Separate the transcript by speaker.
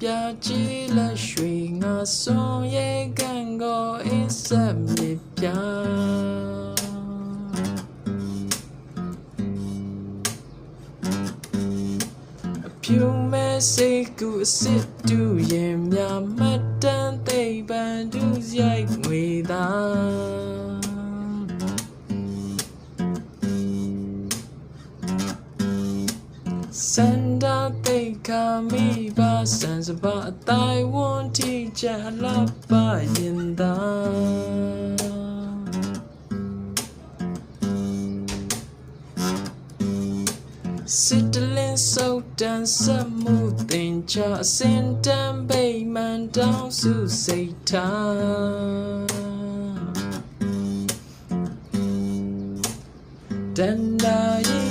Speaker 1: ပြကြည့်လက်ရွှေငါစွန်ရဲ့ကန်ကိုအင်းဆက်မြပြဖြူမဲ့စိတ်ကူအစစ်တူရင်များမတ်တန်သိပ်ပန်သူရိုက်ငွေသာစန္ဒသိက္ခာမိပါစံစပါအတိုင်းဝန်ထိချလာပါရင်သာစစ်တလင်းစုတ်တန်ဆက်မှုတင်ချအစင်တန်ဗိမာန်တောင်းစုစိတ်ထားတန်တာ